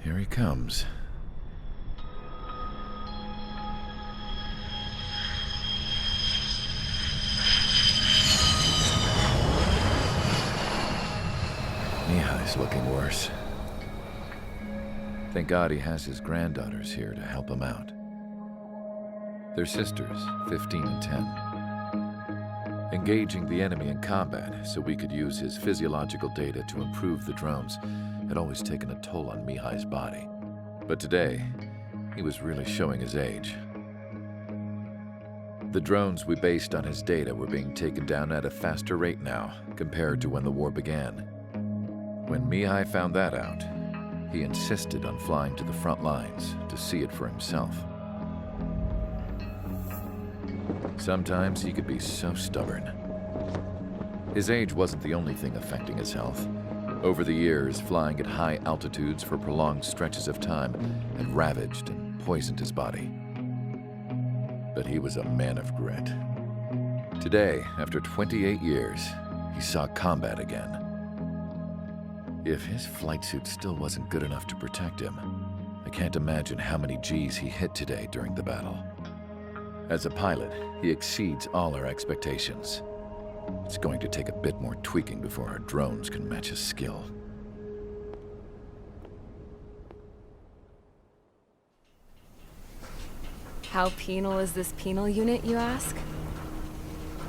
Here he comes. Mihai's looking worse. Thank God he has his granddaughters here to help him out. They're sisters, 15 and 10. Engaging the enemy in combat so we could use his physiological data to improve the drones had always taken a toll on Mihai's body. But today, he was really showing his age. The drones we based on his data were being taken down at a faster rate now compared to when the war began. When Mihai found that out, he insisted on flying to the front lines to see it for himself. Sometimes he could be so stubborn. His age wasn't the only thing affecting his health. Over the years, flying at high altitudes for prolonged stretches of time had ravaged and poisoned his body. But he was a man of grit. Today, after 28 years, he saw combat again. If his flight suit still wasn't good enough to protect him, I can't imagine how many G's he hit today during the battle. As a pilot, he exceeds all our expectations. It's going to take a bit more tweaking before our drones can match his skill. How penal is this penal unit, you ask?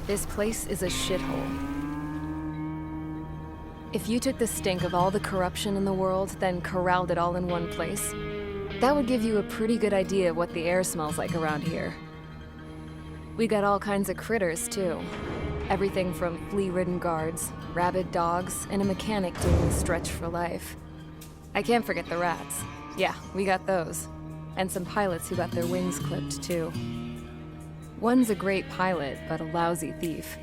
This place is a shithole. If you took the stink of all the corruption in the world, then corralled it all in one place, that would give you a pretty good idea of what the air smells like around here. We got all kinds of critters, too. Everything from flea-ridden guards, rabid dogs, and a mechanic doing a stretch for life. I can't forget the rats. Yeah, we got those. And some pilots who got their wings clipped, too. One's a great pilot, but a lousy thief.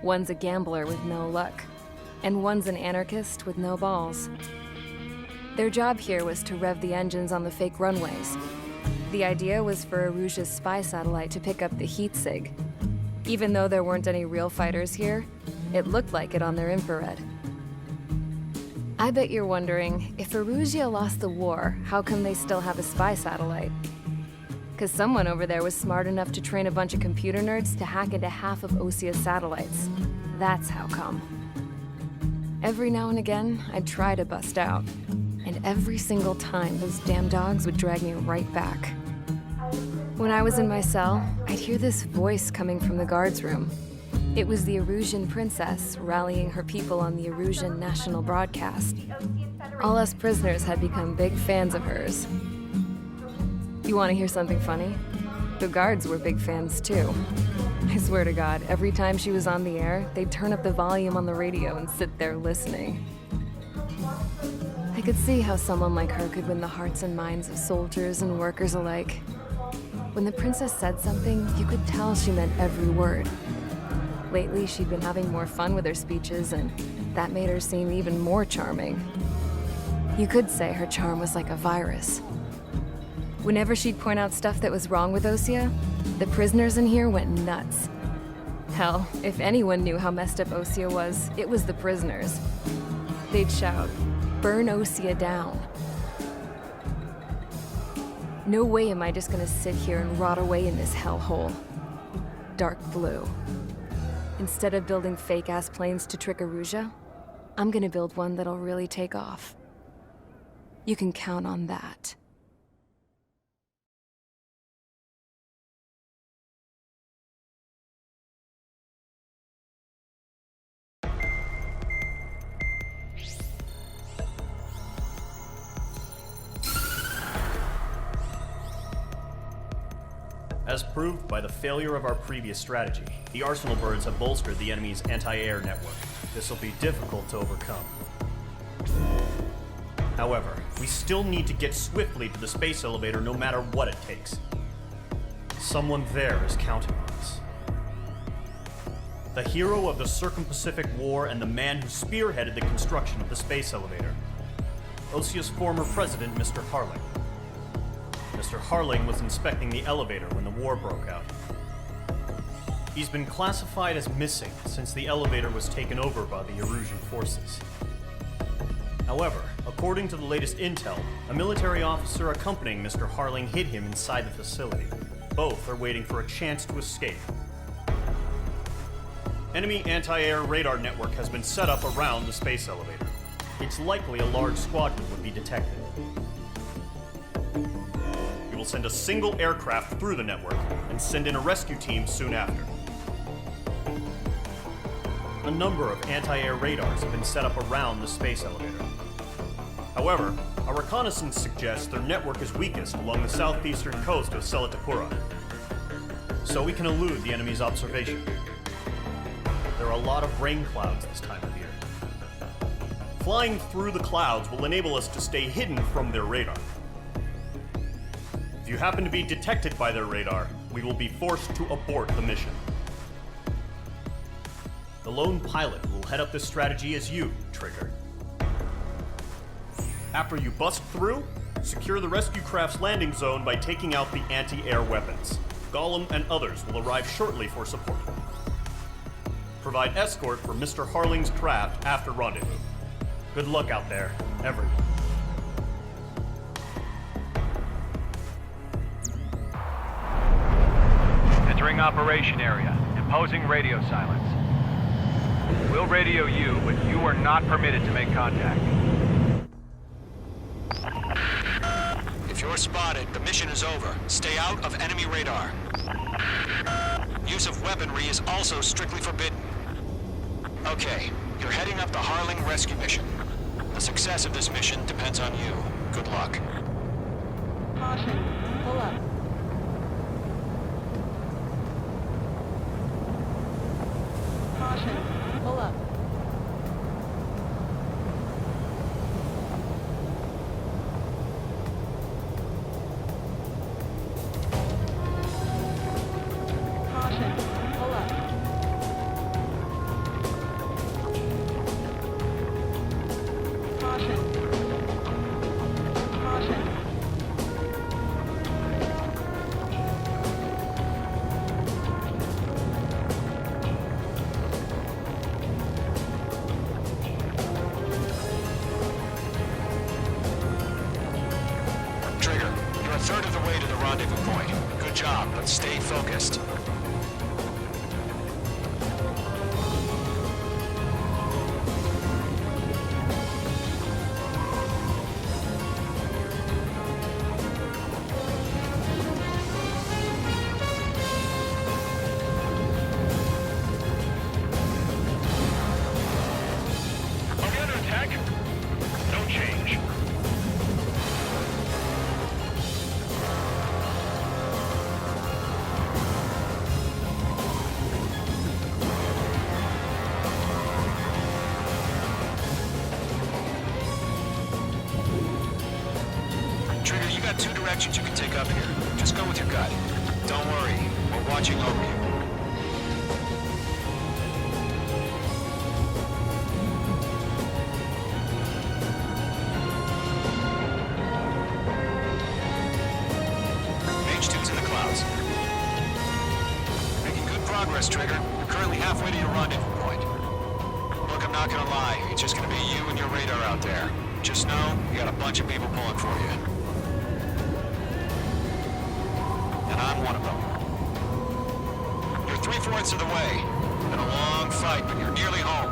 One's a gambler with no luck. And one's an anarchist with no balls. Their job here was to rev the engines on the fake runways. The idea was for Aruja's spy satellite to pick up the heat sig. Even though there weren't any real fighters here, it looked like it on their infrared. I bet you're wondering, if Aruja lost the war, how come they still have a spy satellite? 'Cause someone over there was smart enough to train a bunch of computer nerds to hack into half of Osia's satellites. That's how come. Every now and again, I'd try to bust out. And every single time, those damn dogs would drag me right back. When I was in my cell, I'd hear this voice coming from the guards room. It was the Arusian princess rallying her people on the Arusian national broadcast. All us prisoners had become big fans of hers. You want to hear something funny? The guards were big fans too. I swear to God, every time she was on the air, they'd turn up the volume on the radio and sit there listening. I could see how someone like her could win the hearts and minds of soldiers and workers alike. When the princess said something, you could tell she meant every word. Lately, she'd been having more fun with her speeches, and that made her seem even more charming. You could say her charm was like a virus. Whenever she'd point out stuff that was wrong with Osia, the prisoners in here went nuts. Hell, if anyone knew how messed up Osia was, it was the prisoners. They'd shout, "Burn Osia down." No way am I just gonna sit here and rot away in this hellhole. Dark blue. Instead of building fake-ass planes to trick Aruja, I'm gonna build one that'll really take off. You can count on that. As proved by the failure of our previous strategy, the Arsenal birds have bolstered the enemy's anti-air network. This will be difficult to overcome. However, we still need to get swiftly to the space elevator no matter what it takes. Someone there is counting on us. The hero of the Circum-Pacific War and the man who spearheaded the construction of the space elevator. Osia's former president, Mr. Harling. Mr. Harling was inspecting the elevator when the war broke out. He's been classified as missing since the elevator was taken over by the Erusian forces. However, according to the latest intel, a military officer accompanying Mr. Harling hid him inside the facility. Both are waiting for a chance to escape. Enemy anti-air radar network has been set up around the space elevator. It's likely a large squadron would be detected. We will send a single aircraft through the network and send in a rescue team soon after. A number of anti-air radars have been set up around the space elevator. However, our reconnaissance suggests their network is weakest along the southeastern coast of Selatapura, so we can elude the enemy's observation. There are a lot of rain clouds this time of year. Flying through the clouds will enable us to stay hidden from their radar. If you happen to be detected by their radar, we will be forced to abort the mission. The lone pilot will head up this strategy as you, Trigger. After you bust through, secure the rescue craft's landing zone by taking out the anti-air weapons. Gollum and others will arrive shortly for support. Provide escort for Mr. Harling's craft after rendezvous. Good luck out there, everyone. Entering operation area. Imposing radio silence. We'll radio you, but you are not permitted to make contact. If you're spotted, the mission is over. Stay out of enemy radar. Use of weaponry is also strictly forbidden. Okay, you're heading up the Harling rescue mission. The success of this mission depends on you. Good luck. Caution, pull up. Caution, pull up. Caution, pull up. Caution. Caution. Trigger, you're a third of the way to the rendezvous point. Good job, but stay focused. Are we under attack? No change. Trigger, you got two directions you can take up here. Just go with your gut. Don't worry, we're watching over you. H2's in the clouds. Making good progress, Trigger. You're currently halfway to your rendezvous point. Look, I'm not gonna lie. It's just gonna be you and your radar out there. Just know, you got a bunch of people pulling for you. And I'm one of them. You're 3/4 of the way. Been a long fight, but you're nearly home.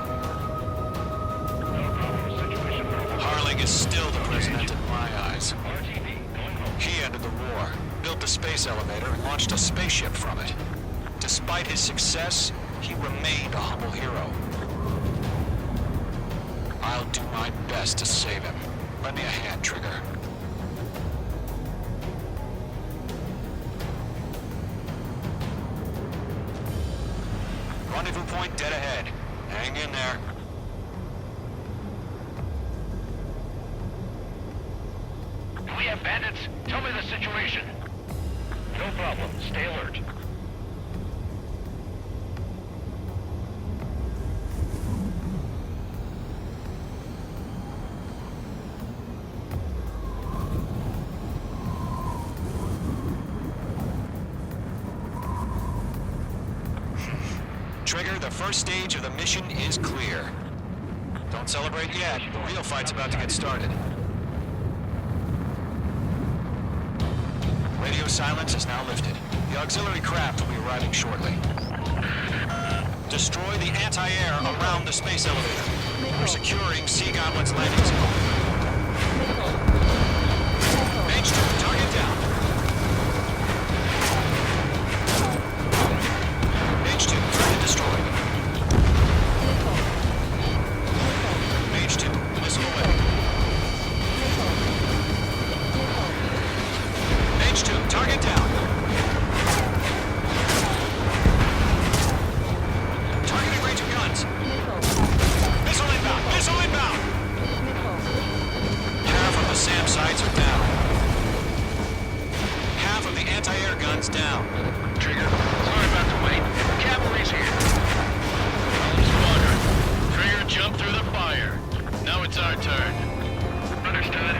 Harling is still the president in my eyes. He ended the war, built the space elevator, and launched a spaceship from it. Despite his success, he remained a humble hero. I'll do my best to save him. Lend me a hand, Trigger. Rendezvous point dead ahead. Hang in there. Do we have bandits? Tell me the situation. No problem. Stay alert. Trigger, the first stage of the mission is clear. Don't celebrate yet. The real fight's about to get started. Radio silence is now lifted. The auxiliary craft will be arriving shortly. Destroy the anti-air around the space elevator. We're securing Sea Goblin's landing zone. Mage 2, target down. Mage 2, target destroyed. Mage 2, missile away. Mage 2, target down. Targeting range of guns. Missile inbound! Missile inbound! Half of the SAM sites are down. Half of the anti-air guns down. Trigger, sorry about the wait. Cavalry's here. Home squadron. Trigger jumped through the fire. Now it's our turn. Understood.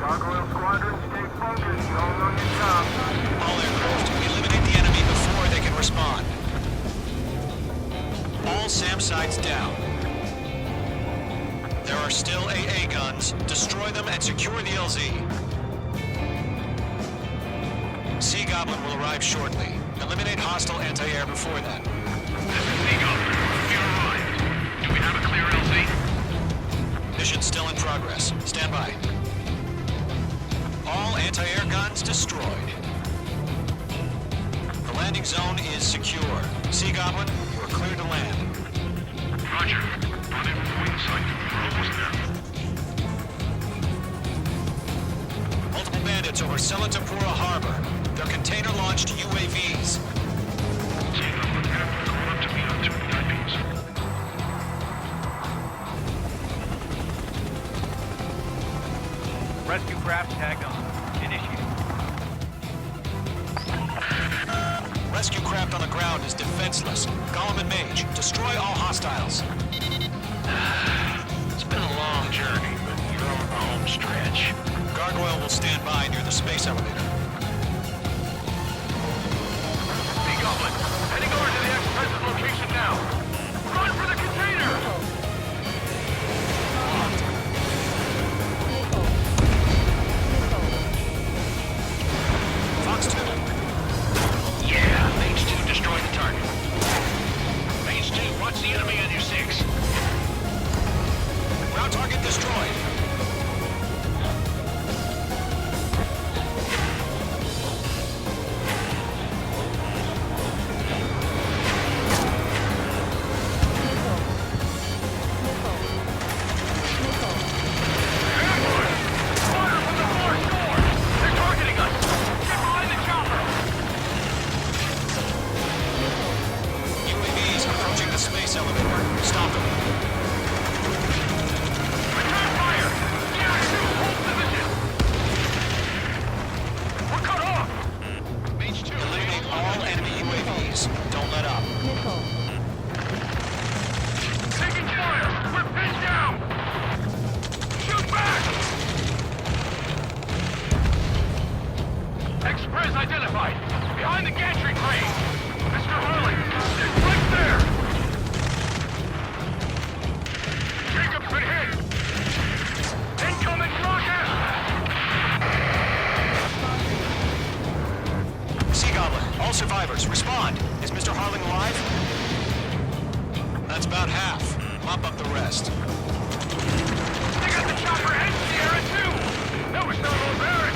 Gargoyle Squadron, stay focused. You all know your job. All aircraft, eliminate the enemy before they can respond. All SAM sites down. There are still AA guns. Destroy them and secure the LZ. Sea Goblin will arrive shortly. Eliminate hostile anti-air before then. Sea Goblin, we arrived. Do we have a clear LZ? Mission still in progress. Stand by. All anti-air guns destroyed. The landing zone is secure. Sea Goblin, you are clear to land. Roger. Rendezvous point sight. We're almost there. Multiple bandits over Selatapura Harbor. They're container-launched UAVs. Sea Goblin, have to call up to meet on 2 IPs. Rescue craft tagged on. Initiating. Rescue craft on the ground is defenseless. Golem and Mage, destroy all hostiles. It's been a long journey, but you're on the home stretch. Gargoyle will stand by near the space elevator. Sea Goblin, heading over to the ex-president location now. Run for the container! Fox 2. Yeah, Mage 2 destroyed the target. Mage 2, watch the enemy on your 6. Ground target destroyed. Fire from the far shore! They're targeting us! Get behind the chopper! UAVs approaching the space elevator. Stop them. Return fire! DR2, hold position! We're cut off! Mage 2, eliminate all enemy UAVs. Don't let up. Taking fire! We're pinned down! Shoot back! Express identified! Behind the gantry crane! Mr. Hurley! Right there! Jacob's been hit! Incoming rocket! Sea Goblin, all survivors, respond. Is Mr. Harling alive? That's about half. Mop up the rest. They got the chopper and Sierra too! That was not barbaric!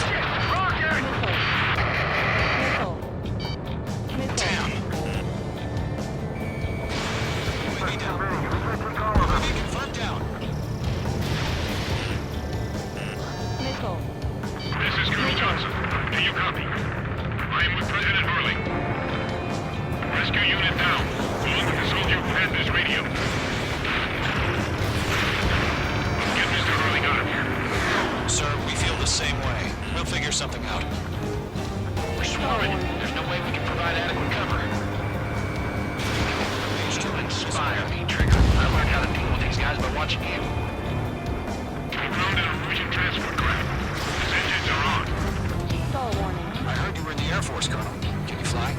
Shit! Rocket! Damn. UAV down. UAV confirmed down. This is Colonel Johnson. Do you copy? I am with President Hurley. Rescue unit down. Along with the soldier who had this radio. Get Mr. Hurley out of here. Sir, we feel the same way. We'll figure something out. We're swarming. There's no way we can provide adequate cover. You inspire me, Trigger. I learned how to deal with these guys by watching you. We grounded a Norwegian transport craft. His engines are on. Stall warning. I heard you were in the Air Force, Colonel. Can you fly?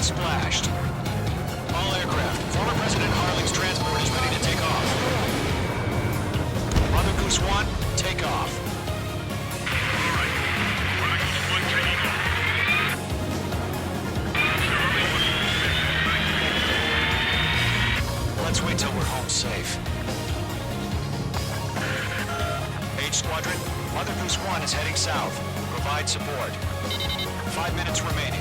splashed. All aircraft, former President Harling's transport is ready to take off. Mother Goose 1, take off. Let's wait till we're home safe. H Squadron, Mother Goose 1 is heading south. Provide support. 5 minutes remaining.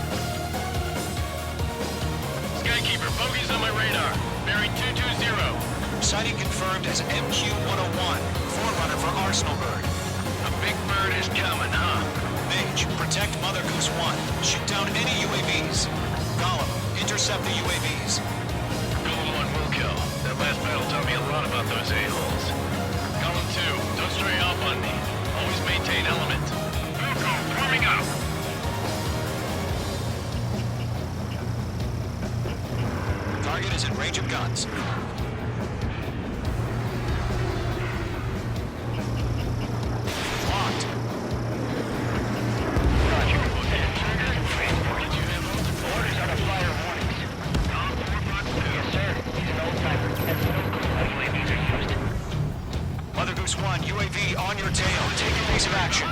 Skykeeper, bogeys on my radar. Bearing 220. Sighting confirmed as MQ-101, forerunner for Arsenal Bird. A big bird is coming, huh? Mage, protect Mother Goose 1. Shoot down any UAVs. Gollum, intercept the UAVs. Golem 1 will kill. That last battle taught me a lot about those a-holes. Golem 2, don't stray off on me. Always maintain element. Wilco, warming up. Target is in range of guns. Locked. Roger. Trigger, transport. Did you have orders on a flyer warnings? Yes, sir. He's an old-timer. That's no clue how UAVs are used. Mother Goose 1, UAV on your tail. Take your base of action. I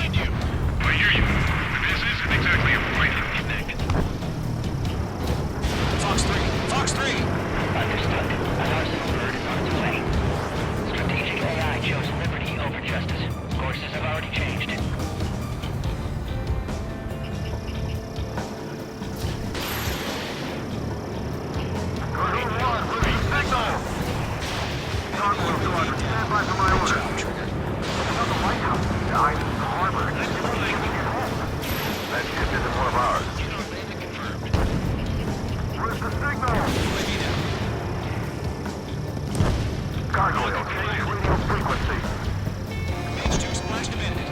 hear you. This isn't exactly a fighting connect. Fox 3, Fox 3! Understood. An Arsenal Bird is on its way. Strategic AI chose liberty over justice. Courses have already changed. Cartoon 1, losing signal! Gargoyle Squadron, stand by for my Good order. job, Trigger. Another lighthouse died in the harbor. That ship isn't one of ours. Where's the signal? UAV down. Gargoyle, change radio frequency. Mage 2 splashed a minute.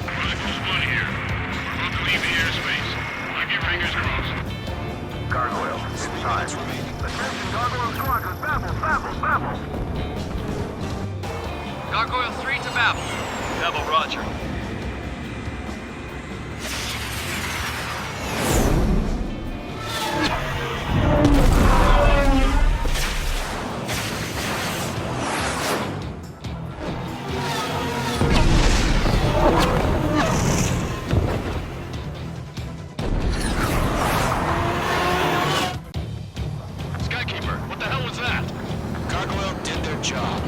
Rifles 1 here. We're about to leave the airspace. Keep your fingers crossed. Gargoyle, 3 inside. minutes remaining. Attention, Gargoyle Squadron, Babel! Gargoyle 3 to Babel. Babel, roger. Skykeeper, what the hell was that? Gargoyle did their job.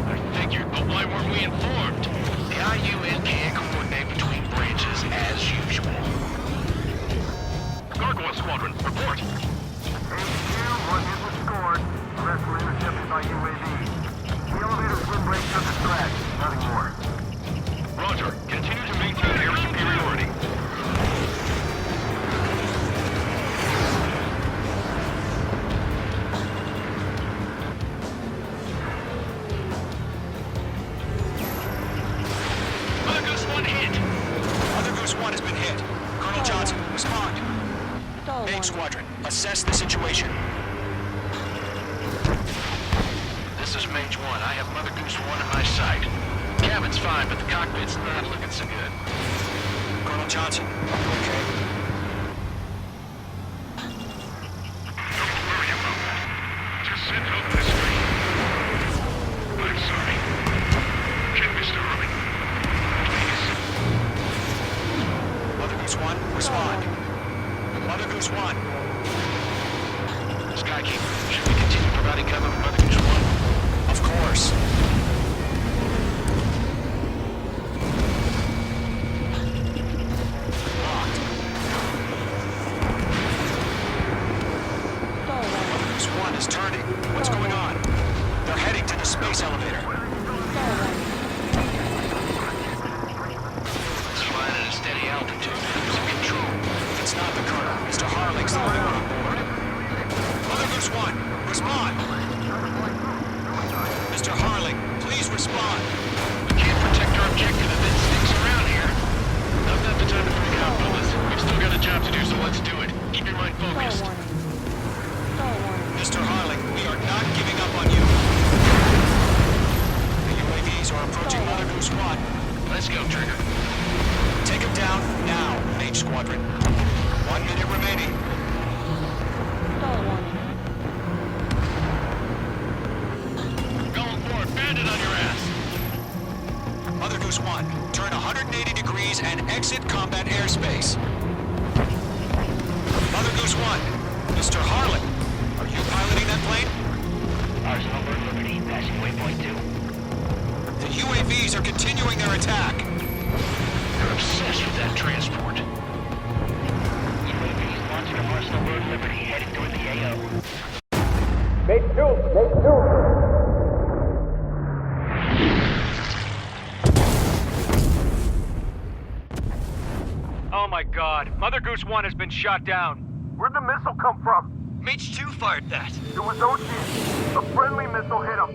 I figured, but why weren't we informed? The IUN can't coordinate between branches as usual. Gargoyle Squadron, report. HQ, 1 hit was scored. The rest were intercepted by UAV. The elevator's wind break took a scratch. Nothing more. Roger. Continue to maintain air superiority. Mother Goose 1 hit. Mother Goose 1 has been hit. Colonel Johnson, respond. Stall Mage warning. Squadron, assess the situation. This is Mage 1. I have Mother Goose 1 in my sight. Cabin's fine, but the cockpit's not looking so good. Colonel Johnson, you okay? Don't worry about that. Just send help this way. I'm sorry. Get Mr. Harling. Please. Mother Goose 1, respond. Mother Goose 1. Skykeeper, should we continue providing cover for Mother Goose 1? Of course. Locked. Stall warning. Goose 1 is turning. What's going on? They're heading to the space elevator. Stall warning. It's flying at a steady altitude. Losing control. It's not the Colonel. Mr. Harling's the only one on board. Mother Goose 1, respond. Mr. Harling, please respond. We can't protect our objective if it sticks around here. I've got the time to freak out, fellas. We've still got a job to do, so let's do it. Keep your mind Stall focused. warning. Stall warning. Mr. Harling, we are not giving up on you. The UAVs are approaching Mother Goose 1. Let's go, Trigger. Take him down now, Mage Squadron. 1 minute remaining. combat airspace. Mother Goose 1, Mr. Harlan, are you piloting that plane? Arsenal Bird Liberty, passing waypoint 2. The UAVs are continuing their attack. They're obsessed with that transport. UAVs launched from Arsenal Bird Liberty, heading toward the AO. Oh my god, Mother Goose 1 has been shot down. Where'd the missile come from? Mage 2 fired that. It was OG. A friendly missile hit him.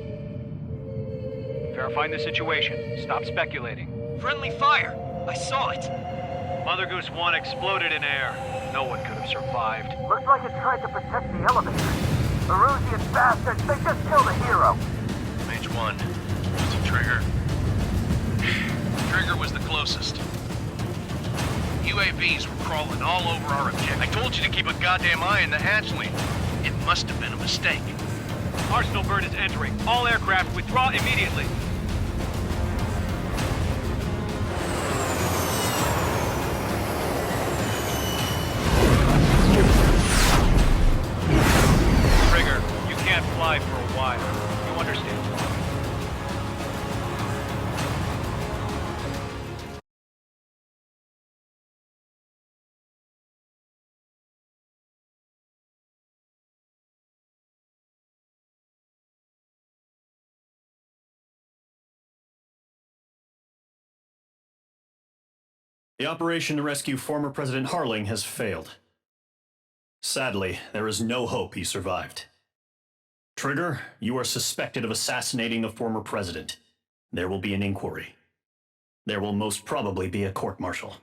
Verifying the situation. Stop speculating. Friendly fire. I saw it. Mother Goose 1 exploded in air. No one could have survived. Looks like it tried to protect the elevator. The Rusian bastards, they just killed a hero. Mage 1. It's a Trigger. Trigger was the closest. UAVs were crawling all over our objective. I told you to keep a goddamn eye in the hatchling. It must have been a mistake. Arsenal Bird is entering. All aircraft withdraw immediately. Trigger, you can't fly for a while. You understand? The operation to rescue former President Harling has failed. Sadly, there is no hope he survived. Trigger, you are suspected of assassinating the former president. There will be an inquiry. There will most probably be a court-martial.